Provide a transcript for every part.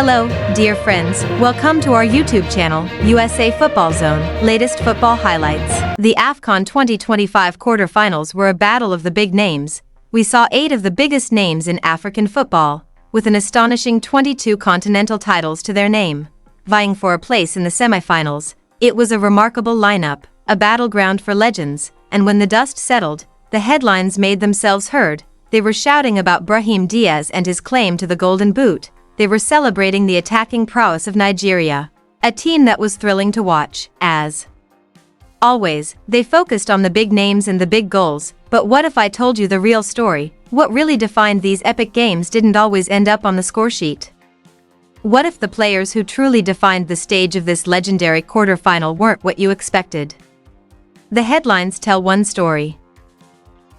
Hello, dear friends, welcome to our YouTube channel, USA Football Zone, latest football highlights. The Afcon 2025 quarterfinals were a battle of the big names. We saw 8 of the biggest names in African football, with an astonishing 22 continental titles to their name, vying for a place in the semifinals. It was a remarkable lineup, a battleground for legends, and when the dust settled, the headlines made themselves heard. They were shouting about Brahim Diaz and his claim to the Golden Boot. They were celebrating the attacking prowess of Nigeria, a team that was thrilling to watch. As always, they focused on the big names and the big goals, but what if I told you the real story? What really defined these epic games didn't always end up on the scoresheet? What if the players who truly defined the stage of this legendary quarterfinal weren't what you expected? The headlines tell one story,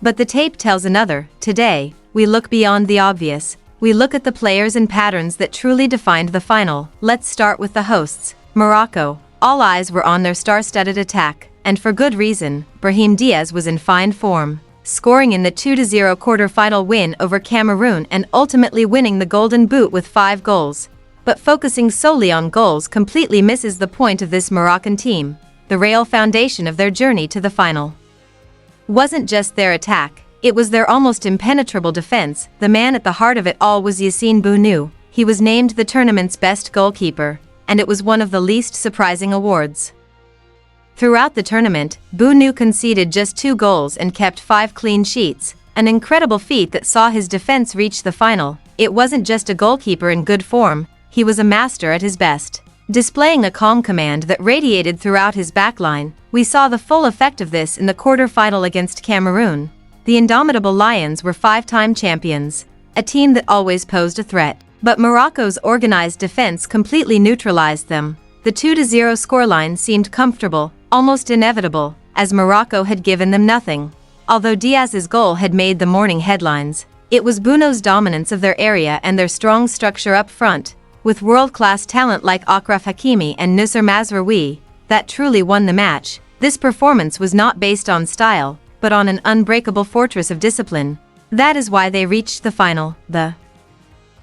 but the tape tells another. Today, we look beyond the obvious. We look at the players and patterns that truly defined the final. Let's start with the hosts, Morocco. All eyes were on their star-studded attack, and for good reason. Brahim Diaz was in fine form, scoring in the 2-0 quarter-final win over Cameroon and ultimately winning the Golden Boot with 5 goals. But focusing solely on goals completely misses the point of this Moroccan team. The real foundation of their journey to the final wasn't just their attack. It was their almost impenetrable defense. The man at the heart of it all was Yassine Bounou. He was named the tournament's best goalkeeper, and it was one of the least surprising awards. Throughout the tournament, Bounou conceded just 2 goals and kept 5 clean sheets, an incredible feat that saw his defense reach the final. It wasn't just a goalkeeper in good form, he was a master at his best, displaying a calm command that radiated throughout his backline. We saw the full effect of this in the quarter-final against Cameroon. The indomitable Lions were 5-time champions, a team that always posed a threat. But Morocco's organized defense completely neutralized them. The 2-0 scoreline seemed comfortable, almost inevitable, as Morocco had given them nothing. Although Diaz's goal had made the morning headlines, it was Bounou's dominance of their area and their strong structure up front, with world-class talent like Achraf Hakimi and Nusser Mazraoui, that truly won the match. This performance was not based on style, but on an unbreakable fortress of discipline. That is why they reached the final. The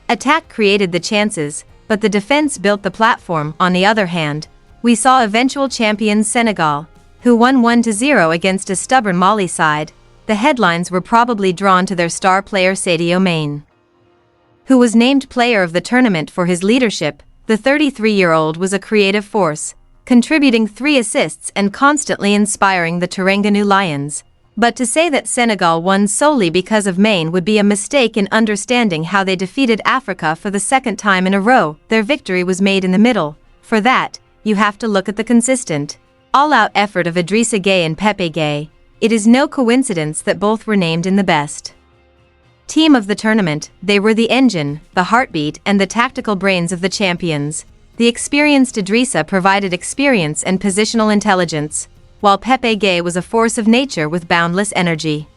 attack created the chances, but the defense built the platform. On the other hand, we saw eventual champions Senegal, who won 1-0 against a stubborn Mali side. The headlines were probably drawn to their star player Sadio Mane, who was named player of the tournament for his leadership. The 33-year-old was a creative force, contributing 3 assists and constantly inspiring the Terengganu Lions. But to say that Senegal won solely because of Mane would be a mistake in understanding how they defeated Africa for the 2nd time in a row. Their victory was made in the middle. For that, you have to look at the consistent, all-out effort of Idrissa Gueye and Pepe Gueye. It is no coincidence that both were named in the best team of the tournament. They were the engine, the heartbeat, and the tactical brains of the champions. The experienced Idrissa provided experience and positional intelligence, while Pepe Gueye was a force of nature with boundless energy.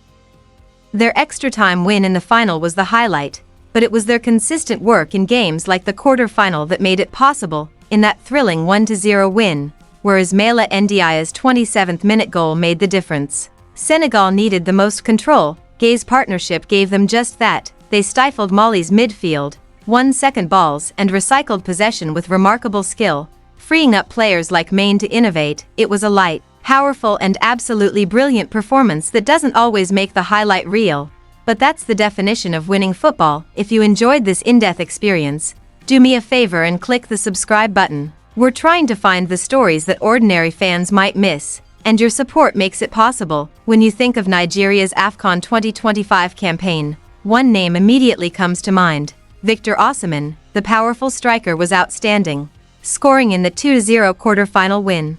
Their extra-time win in the final was the highlight, but it was their consistent work in games like the quarter-final that made it possible. In that thrilling 1-0 win, where Ismaila Ndiaye's 27th-minute goal made the difference. Senegal needed the most control. Gueye's partnership gave them just that. They stifled Mali's midfield, won second balls, and recycled possession with remarkable skill, freeing up players like Mane to innovate. It was a light, powerful, and absolutely brilliant performance that doesn't always make the highlight reel. But that's the definition of winning football. If you enjoyed this in-depth experience, do me a favor and click the subscribe button. We're trying to find the stories that ordinary fans might miss, and your support makes it possible. When you think of Nigeria's Afcon 2025 campaign, one name immediately comes to mind: Victor Osimhen. The powerful striker was outstanding, scoring in the 2-0 quarter-final win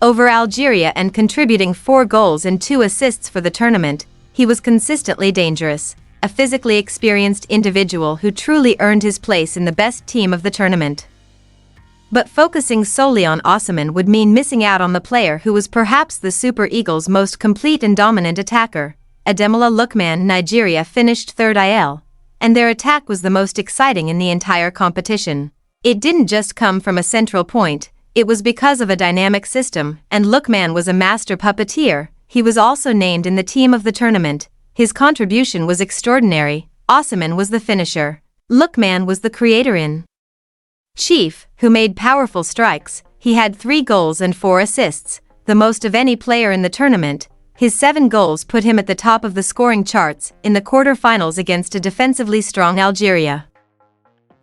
over Algeria and contributing 4 goals and 2 assists for the tournament. He was consistently dangerous, a physically experienced individual who truly earned his place in the best team of the tournament. But focusing solely on Osimhen would mean missing out on the player who was perhaps the Super Eagles' most complete and dominant attacker. Ademola Lookman. Nigeria finished 3rd IL, and their attack was the most exciting in the entire competition. It didn't just come from a central point, it was because of a dynamic system, and Lookman was a master puppeteer. He was also named in the team of the tournament. His contribution was extraordinary. Osimhen was the finisher. Lookman was the creator in Chief, who made powerful strikes, he had 3 goals and 4 assists, the most of any player in the tournament. His 7 goals put him at the top of the scoring charts in the quarterfinals against a defensively strong Algeria.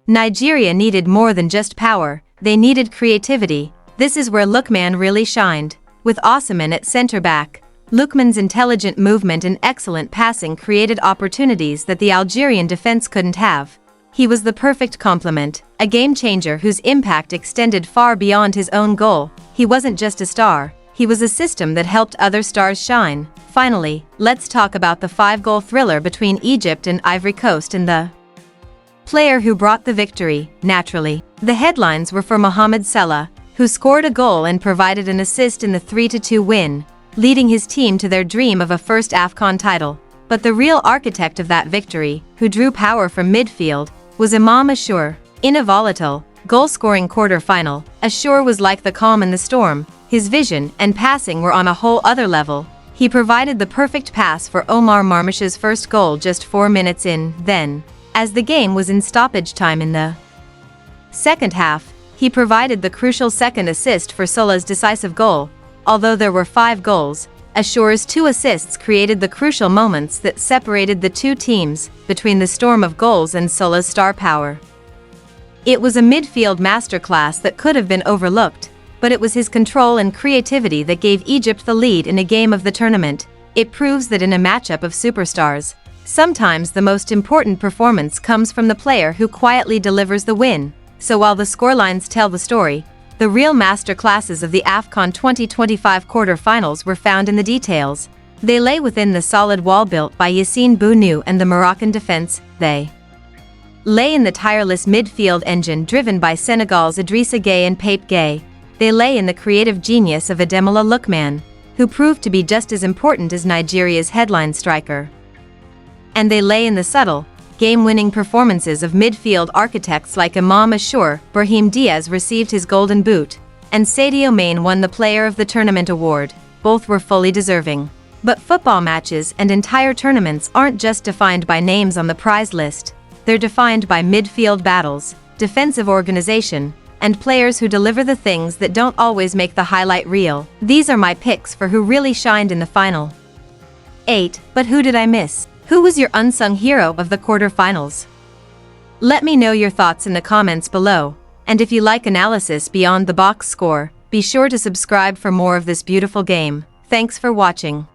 Nigeria needed more than just power, they needed creativity. This is where Lookman really shined. With Osimhen at center-back, Lookman's intelligent movement and excellent passing created opportunities that the Algerian defense couldn't have. He was the perfect complement, a game-changer whose impact extended far beyond his own goal. He wasn't just a star, he was a system that helped other stars shine. Finally, let's talk about the 5-goal thriller between Egypt and Ivory Coast and the player who brought the victory, naturally. The headlines were for Mo Salah, who scored a goal and provided an assist in the 3-2 win, leading his team to their dream of a first Afcon title. But the real architect of that victory, who drew power from midfield, was Imam Ashur. In a volatile, goal-scoring quarter-final, Ashur was like the calm in the storm. His vision and passing were on a whole other level. He provided the perfect pass for Omar Marmoush's first goal just 4 minutes in. Then, as the game was in stoppage time in the second half, he provided the crucial second assist for Salah's decisive goal. Although there were 5 goals, Ashur's 2 assists created the crucial moments that separated the two teams, between the storm of goals and Salah's star power. It was a midfield masterclass that could have been overlooked, but it was his control and creativity that gave Egypt the lead in a game of the tournament. It proves that in a matchup of superstars, sometimes the most important performance comes from the player who quietly delivers the win. So while the scorelines tell the story, the real masterclasses of the Afcon 2025 quarterfinals were found in the details. They lay within the solid wall built by Yassine Bounou and the Moroccan defense. They lay in the tireless midfield engine driven by Senegal's Idrissa Gueye and Pape Gueye. They lay in the creative genius of Ademola Lookman, who proved to be just as important as Nigeria's headline striker. And they lay in the subtle, game-winning performances of midfield architects like Imam Ashur. Brahim Diaz received his golden boot, and Sadio Mane won the Player of the Tournament award. Both were fully deserving. But football matches and entire tournaments aren't just defined by names on the prize list. They're defined by midfield battles, defensive organization, and players who deliver the things that don't always make the highlight reel. These are my picks for who really shined in the final 8. But who did I miss? Who was your unsung hero of the quarterfinals? Let me know your thoughts in the comments below, and if you like analysis beyond the box score, be sure to subscribe for more of this beautiful game. Thanks for watching.